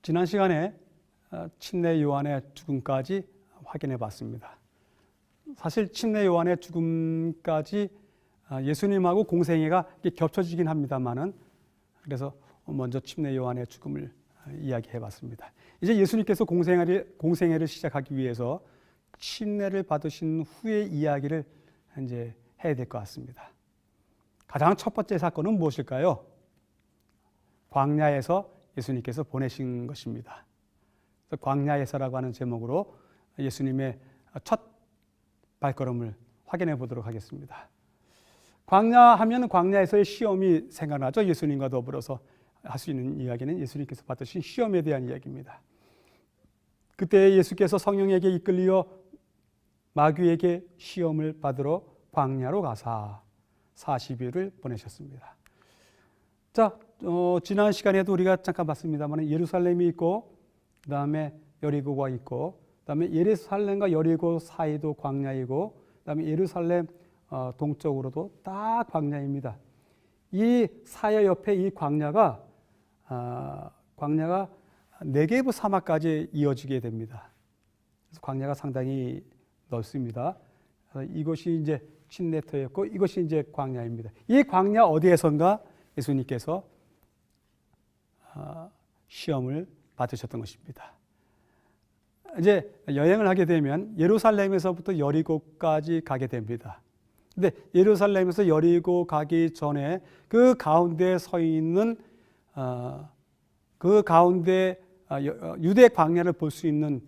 지난 시간에 침례 요한의 죽음까지 확인해 봤습니다. 사실 침례 요한의 죽음까지 예수님하고 공생애가 겹쳐지긴 합니다만은, 그래서 먼저 침례 요한의 죽음을 이야기해 봤습니다. 이제 예수님께서 공생애를 시작하기 위해서 침례를 받으신 후의 이야기를 이제 해야 될 것 같습니다. 가장 첫 번째 사건은 무엇일까요? 광야에서 예수님께서 보내신 것입니다. 광야에서라고 하는 제목으로 예수님의 첫 발걸음을 확인해 보도록 하겠습니다. 광야 하면 광야에서의 시험이 생각나죠. 예수님과 더불어서 할 수 있는 이야기는 예수님께서 받으신 시험에 대한 이야기입니다. 그때 예수께서 성령에게 이끌려 마귀에게 시험을 받으러 광야로 가사 40일을 보내셨습니다. 자, 지난 시간에도 우리가 잠깐 봤습니다만 예루살렘이 있고, 그 다음에 여리고가 있고, 그 다음에 예루살렘과 여리고 사이도 광야이고, 그 다음에 예루살렘 동쪽으로도 다 광야입니다. 이 사야 옆에 이 광야가 네게브 사막까지 이어지게 됩니다. 그래서 광야가 상당히 넓습니다. 이것이 이제 침례터였고, 이것이 이제 광야입니다. 이 광야 어디에선가 예수님께서 시험을 받으셨던 것입니다. 이제 여행을 하게 되면 예루살렘에서부터 여리고까지 가게 됩니다. 근데 예루살렘에서 여리고 가기 전에 그 가운데 서 있는 그 가운데 유대 광야를 볼 수 있는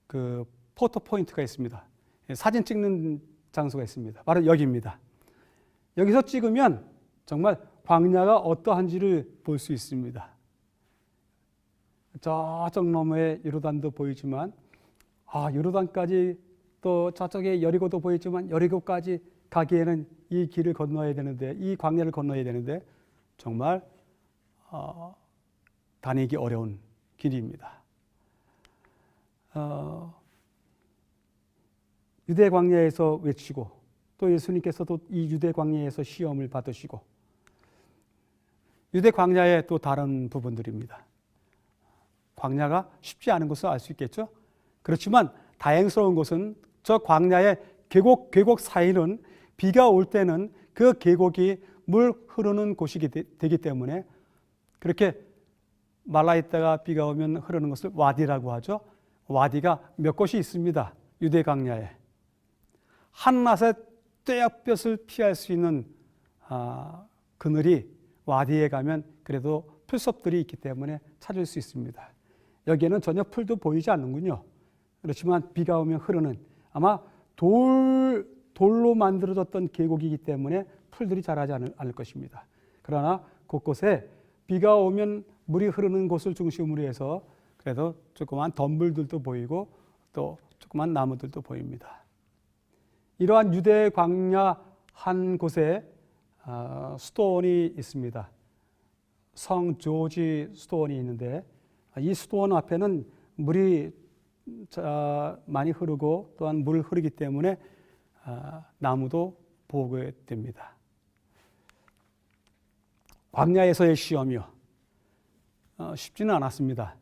그 포토 포인트가 있습니다. 사진 찍는 장소가 있습니다. 바로 여기입니다. 여기서 찍으면 정말 광야가 어떠한지를 볼 수 있습니다. 저쪽 너머에 요르단도 보이지만, 요르단까지, 또 저쪽에 여리고도 보이지만 여리고까지 가기에는 이 길을 건너야 되는데, 이 광야를 건너야 되는데 정말 다니기 어려운 길입니다. 유대 광야에서 외치고, 또 예수님께서도 이 유대 광야에서 시험을 받으시고, 유대 광야의 또 다른 부분들입니다. 광야가 쉽지 않은 것을 알 수 있겠죠. 그렇지만 다행스러운 것은 저 광야의 계곡 사이는 비가 올 때는 그 계곡이 물 흐르는 곳이 되기 때문에, 그렇게 말라있다가 비가 오면 흐르는 것을 와디라고 하죠. 와디가 몇 곳이 있습니다. 유대 광야에. 한낮에 떼약볕을 피할 수 있는 그늘이 와디에 가면 그래도 풀숲들이 있기 때문에 찾을 수 있습니다. 여기에는 전혀 풀도 보이지 않는군요. 그렇지만 비가 오면 흐르는, 아마 돌로 만들어졌던 계곡이기 때문에 풀들이 자라지 않을 것입니다. 그러나 곳곳에 비가 오면 물이 흐르는 곳을 중심으로 해서 그래도 조그만 덤불들도 보이고, 또 조그만 나무들도 보입니다. 이러한 유대 광야 한 곳에 수도원이 있습니다. 성 조지 수도원이 있는데, 이 수도원 앞에는 물이 많이 흐르고 또한 물 흐르기 때문에 나무도 보게 됩니다. 광야에서의 시험이요, 쉽지는 않았습니다.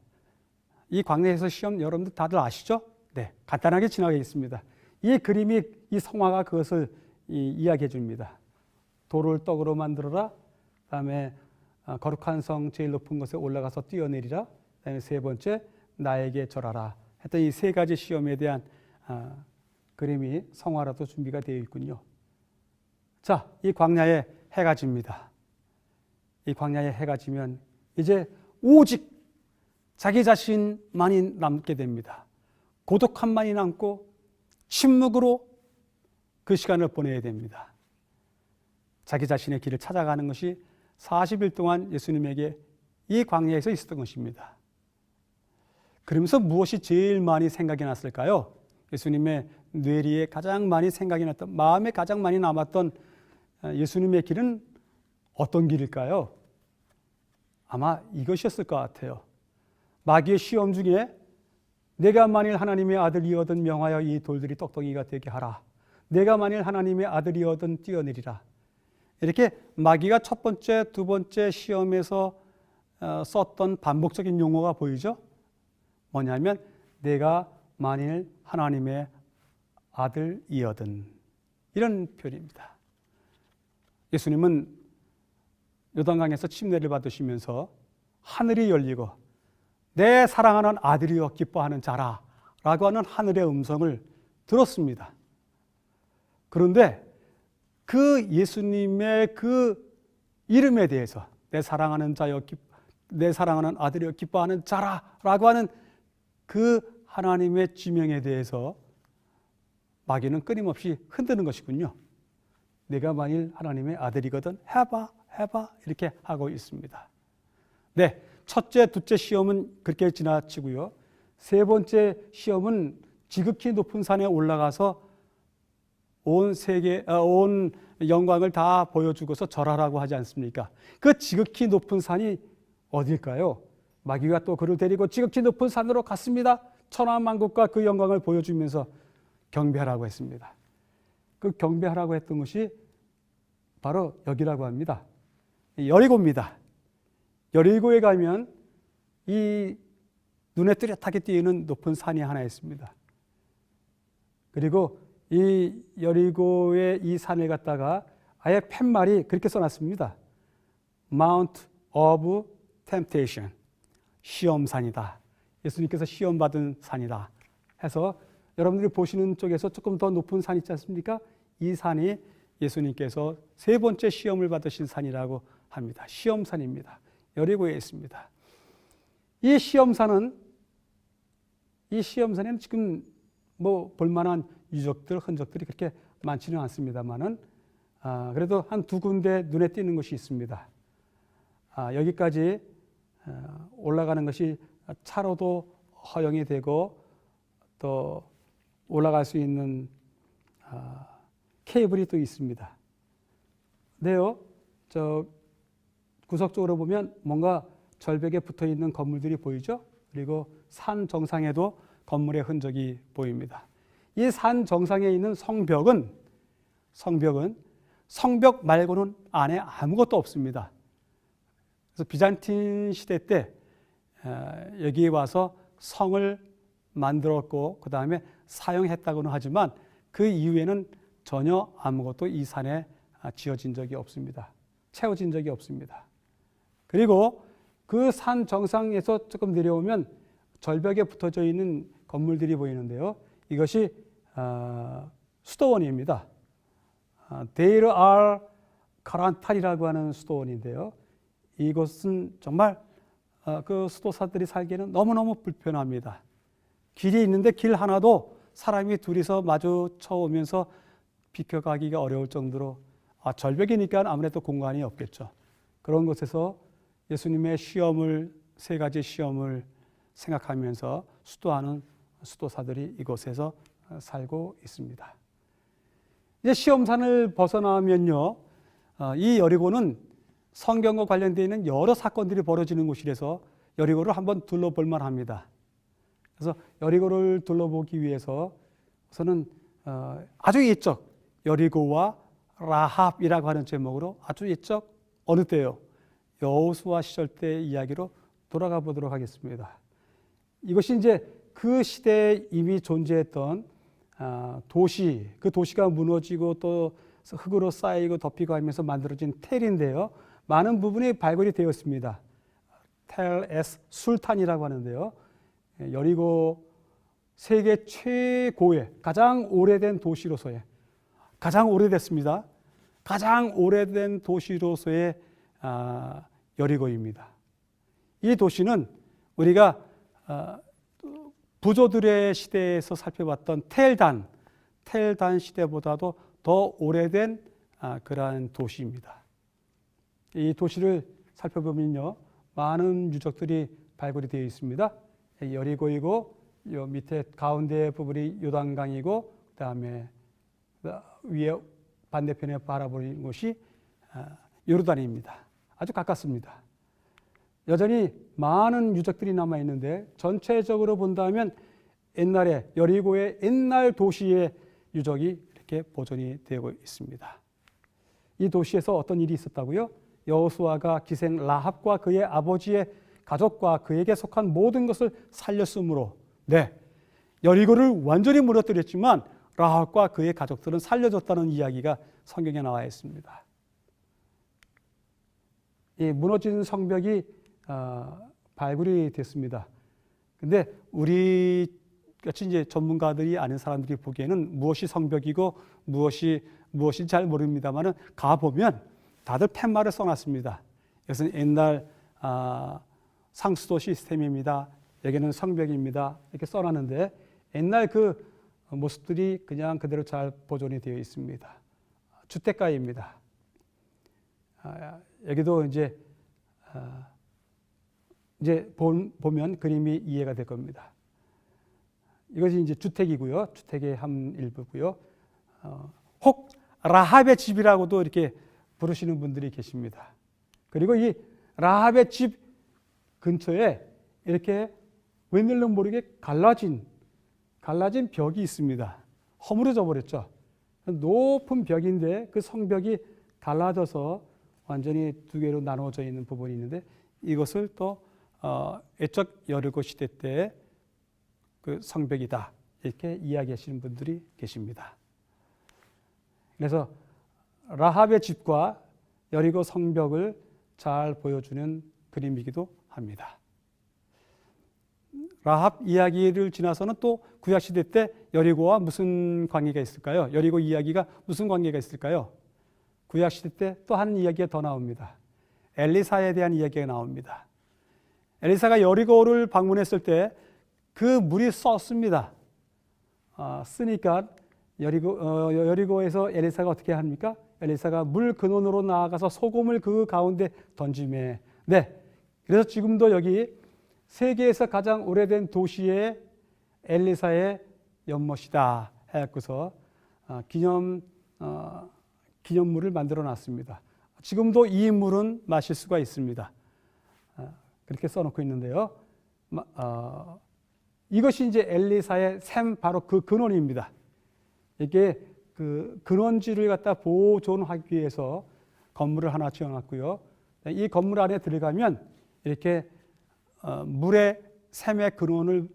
이 광야에서 시험 여러분들 다들 아시죠? 네, 간단하게 지나가겠습니다. 이 그림이, 이 성화가 그것을 이야기해 줍니다. 돌을 떡으로 만들어라, 그 다음에 거룩한 성 제일 높은 곳에 올라가서 뛰어내리라, 그 다음에 세 번째 나에게 절하라 했던 이 세 가지 시험에 대한 그림이 성화라도 준비가 되어 있군요. 자, 이 광야에 해가 집니다. 이 광야에 해가 지면 이제 오직 자기 자신만이 남게 됩니다. 고독함만이 남고 침묵으로 그 시간을 보내야 됩니다. 자기 자신의 길을 찾아가는 것이 40일 동안 예수님에게 이 광야에서 있었던 것입니다. 그러면서 무엇이 제일 많이 생각이 났을까요? 예수님의 뇌리에 가장 많이 생각이 났던, 마음에 가장 많이 남았던 예수님의 길은 어떤 길일까요? 아마 이것이었을 것 같아요. 마귀의 시험 중에 내가 만일 하나님의 아들이거든 명하여 이 돌들이 떡덩이가 되게 하라. 내가 만일 하나님의 아들이거든 뛰어내리라. 이렇게 마귀가 첫 번째, 두 번째 시험에서 썼던 반복적인 용어가 보이죠? 뭐냐면 내가 만일 하나님의 아들이거든, 이런 표현입니다. 예수님은 요단강에서 침례를 받으시면서 하늘이 열리고 내 사랑하는 아들이여 기뻐하는 자라 라고 하는 하늘의 음성을 들었습니다. 그런데 그 예수님의 그 이름에 대해서 내 사랑하는 자여, 내 사랑하는 아들이여 기뻐하는 자라 라고 하는 그 하나님의 지명에 대해서 마귀는 끊임없이 흔드는 것이군요. 내가 만일 하나님의 아들이거든 해봐 이렇게 하고 있습니다. 네, 첫째, 둘째 시험은 그렇게 지나치고요. 세 번째 시험은 지극히 높은 산에 올라가서 온 영광을 다 보여주고서 절하라고 하지 않습니까? 그 지극히 높은 산이 어딜까요? 마귀가 또 그를 데리고 지극히 높은 산으로 갔습니다. 천하만국과 그 영광을 보여주면서 경배하라고 했습니다. 그 경배하라고 했던 것이 바로 여기라고 합니다. 여리고입니다. 여리고에 가면 이 눈에 뚜렷하게 띄는 높은 산이 하나 있습니다. 그리고 이 여리고의 이 산을 갖다가 아예 팻말이 그렇게 써놨습니다. Mount of Temptation, 시험산이다. 예수님께서 시험받은 산이다 해서 여러분들이 보시는 쪽에서 조금 더 높은 산 있지 않습니까? 이 산이 예수님께서 세 번째 시험을 받으신 산이라고 합니다. 시험산입니다. 여리고에 있습니다. 이 시험산에는 지금 뭐 볼만한 유적들, 흔적들이 그렇게 많지는 않습니다만은 그래도 한 두 군데 눈에 띄는 것이 있습니다. 여기까지 올라가는 것이 차로도 허용이 되고 또 올라갈 수 있는 케이블이 또 있습니다. 근데요, 저 구석 쪽으로 보면 뭔가 절벽에 붙어 있는 건물들이 보이죠? 그리고 산 정상에도 건물의 흔적이 보입니다. 이 산 정상에 있는 성벽은 성벽 말고는 안에 아무것도 없습니다. 그래서 비잔틴 시대 때 여기에 와서 성을 만들었고 그 다음에 사용했다고는 하지만 그 이후에는 전혀 아무것도 이 산에 지어진 적이 없습니다. 채워진 적이 없습니다. 그리고 그 산 정상에서 조금 내려오면 절벽에 붙어져 있는 건물들이 보이는데요. 이것이 수도원입니다. 데이르 알 카란탈이라고 하는 수도원인데요. 이곳은 정말 그 수도사들이 살기에는 너무너무 불편합니다. 길이 있는데 길 하나도 사람이 둘이서 마주쳐 오면서 비켜가기가 어려울 정도로 절벽이니까 아무래도 공간이 없겠죠. 그런 곳에서 예수님의 세 가지 시험을 생각하면서 수도하는 수도사들이 이곳에서 살고 있습니다. 이제 시험산을 벗어나면요, 이 여리고는 성경과 관련되어 있는 여러 사건들이 벌어지는 곳이라서 여리고를 한번 둘러볼 만합니다. 그래서 여리고를 둘러보기 위해서 우선은 아주 옛적 여리고와 라합이라고 하는 제목으로 아주 옛적 어느 때요? 여호수아 시절 때 이야기로 돌아가 보도록 하겠습니다. 이것이 이제 그 시대에 이미 존재했던 도시, 그 도시가 무너지고 또 흙으로 쌓이고 덮이고 하면서 만들어진 텔인데요. 많은 부분이 발굴이 되었습니다. 텔 에스 술탄이라고 하는데요. 여리고 세계 최고의 가장 오래된 도시로서의 가장 오래됐습니다. 가장 오래된 도시로서의 여리고입니다. 이 도시는 우리가 부조들의 시대에서 살펴봤던 텔단 시대보다도 더 오래된 그러한 도시입니다. 이 도시를 살펴보면요, 많은 유적들이 발굴이 되어 있습니다. 여리고이고 요 밑에 가운데 부분이 요단강이고 그다음에 위에 반대편에 바라보는 곳이 요르단입니다. 아주 가깝습니다. 여전히 많은 유적들이 남아 있는데 전체적으로 본다면 옛날에 여리고의 옛날 도시의 유적이 이렇게 보존이 되고 있습니다. 이 도시에서 어떤 일이 있었다고요? 여호수아가 기생 라합과 그의 아버지의 가족과 그에게 속한 모든 것을 살렸으므로 네, 여리고를 완전히 무너뜨렸지만 라합과 그의 가족들은 살려졌다는 이야기가 성경에 나와 있습니다. 이 무너진 성벽이 발굴이 됐습니다. 근데 우리 같이 이제 전문가들이 아는 사람들이 보기에는 무엇이 성벽이고 무엇이 잘 모릅니다만은 가 보면 다들 팻말을 써놨습니다. 이것은 옛날 상수도 시스템입니다. 여기는 성벽입니다. 이렇게 써놨는데 옛날 그 모습들이 그냥 그대로 잘 보존이 되어 있습니다. 주택가입니다. 여기도 이제 보면 그림이 이해가 될 겁니다. 이것이 이제 주택이고요. 주택의 한 일부고요. 혹 라합의 집이라고도 이렇게 부르시는 분들이 계십니다. 그리고 이 라합의 집 근처에 이렇게 웬일로 모르게 갈라진 벽이 있습니다. 허물어져 버렸죠. 높은 벽인데 그 성벽이 갈라져서 완전히 두 개로 나누어져 있는 부분이 있는데 이것을 또 애적 여리고 시대 때 그 성벽이다 이렇게 이야기하시는 분들이 계십니다. 그래서 라합의 집과 여리고 성벽을 잘 보여주는 그림이기도 합니다. 라합 이야기를 지나서는 또 구약시대 때 여리고와 무슨 관계가 있을까요? 여리고 이야기가 무슨 관계가 있을까요? 구약시대 때 또 한 이야기가 더 나옵니다. 엘리사에 대한 이야기가 나옵니다. 엘리사가 여리고를 방문했을 때 그 물이 썼습니다. 쓰니까 여리고에서 엘리사가 어떻게 합니까? 엘리사가 물 근원으로 나아가서 소금을 그 가운데 던지매. 네, 그래서 지금도 여기 세계에서 가장 오래된 도시에 엘리사의 연못이다 해갖고서 기념물을 만들어 놨습니다. 지금도 이 물은 마실 수가 있습니다. 그렇게 써놓고 있는데요. 이것이 이제 엘리사의 샘 바로 그 근원입니다. 이게 그 근원지를 갖다 보존하기 위해서 건물을 하나 지어놨고요. 이 건물 안에 들어가면 이렇게 물의 샘의 근원을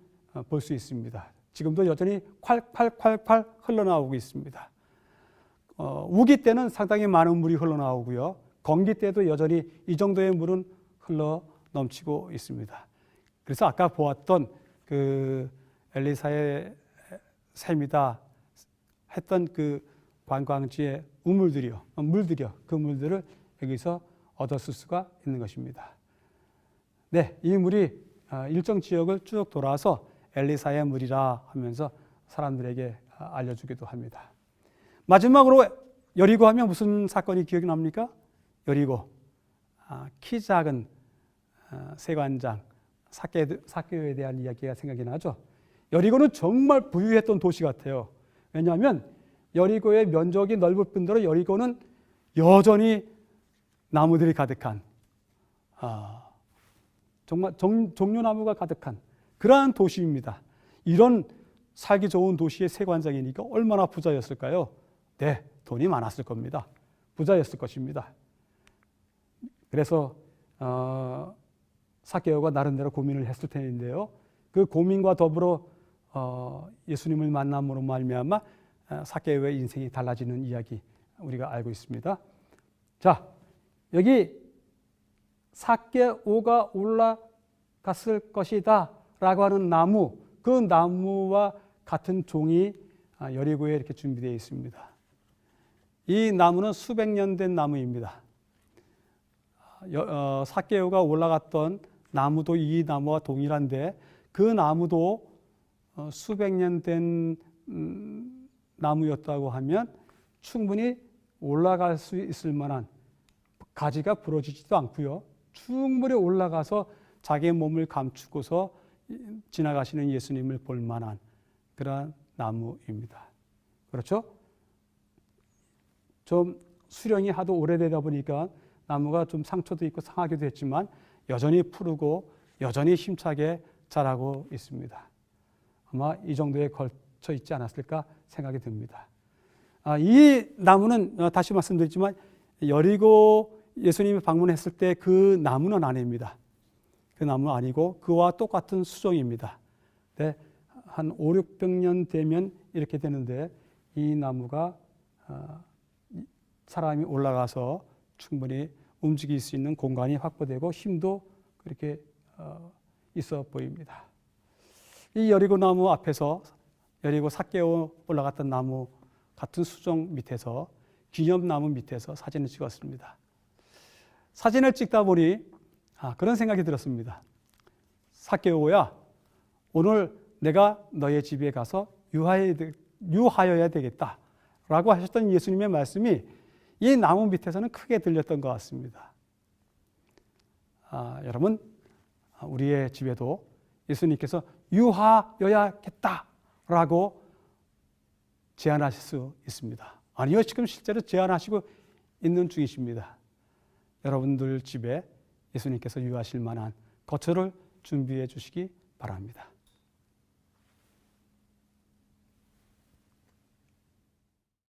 볼 수 있습니다. 지금도 여전히 콸콸콸콸 흘러나오고 있습니다. 우기 때는 상당히 많은 물이 흘러나오고요. 건기 때도 여전히 이 정도의 물은 흘러 넘치고 있습니다. 그래서 아까 보았던 그 엘리사의 샘이다 했던 그 관광지의 물들이요. 그 물들을 여기서 얻었을 수가 있는 것입니다. 네, 이 물이 일정 지역을 쭉 돌아서 엘리사의 물이라 하면서 사람들에게 알려주기도 합니다. 마지막으로 여리고 하면 무슨 사건이 기억이 납니까? 여리고 키 작은 세관장 삭개오에 대한 이야기가 생각이 나죠. 여리고는 정말 부유했던 도시 같아요. 왜냐하면 여리고의 면적이 넓을 뿐더러 여리고는 여전히 나무들이 가득한 정말 종려나무가 가득한 그러한 도시입니다. 이런 살기 좋은 도시의 세관장이니까 얼마나 부자였을까요? 네, 돈이 많았을 겁니다. 부자였을 것입니다. 그래서 삭개오가 나름대로 고민을 했을 텐데요. 그 고민과 더불어 예수님을 만남으로 말미암아 삭개오의 인생이 달라지는 이야기 우리가 알고 있습니다. 자, 여기 삭개오가 올라갔을 것이다 라고 하는 나무, 그 나무와 같은 종이 여리고에 이렇게 준비되어 있습니다. 이 나무는 수백 년 된 나무입니다. 삭개오가 올라갔던 나무도 이 나무와 동일한데 그 나무도 수백 년 된 나무였다고 하면 충분히 올라갈 수 있을 만한 가지가 부러지지도 않고요. 충분히 올라가서 자기의 몸을 감추고서 지나가시는 예수님을 볼 만한 그런 나무입니다. 그렇죠? 좀 수령이 하도 오래되다 보니까 나무가 좀 상처도 있고 상하기도 했지만 여전히 푸르고 여전히 힘차게 자라고 있습니다. 아마 이 정도에 걸쳐 있지 않았을까 생각이 듭니다. 이 나무는 다시 말씀드리지만 여리고 예수님이 방문했을 때 그 나무는 아닙니다. 그 나무 아니고 그와 똑같은 수종입니다. 네, 한 5, 600년 되면 이렇게 되는데 이 나무가 사람이 올라가서 충분히 움직일 수 있는 공간이 확보되고 힘도 그렇게 있어 보입니다. 이 여리고 나무 앞에서 여리고 삭개오 올라갔던 나무 같은 수종 밑에서 기념나무 밑에서 사진을 찍었습니다. 사진을 찍다 보니 그런 생각이 들었습니다. 삭개오야, 오늘 내가 너의 집에 가서 유하여야 되겠다 라고 하셨던 예수님의 말씀이 이 나무 밑에서는 크게 들렸던 것 같습니다. 여러분, 우리의 집에도 예수님께서 유하여야겠다 라고 제안하실 수 있습니다. 아니요, 지금 실제로 제안하시고 있는 중이십니다. 여러분들 집에 예수님께서 유하실 만한 거처를 준비해 주시기 바랍니다.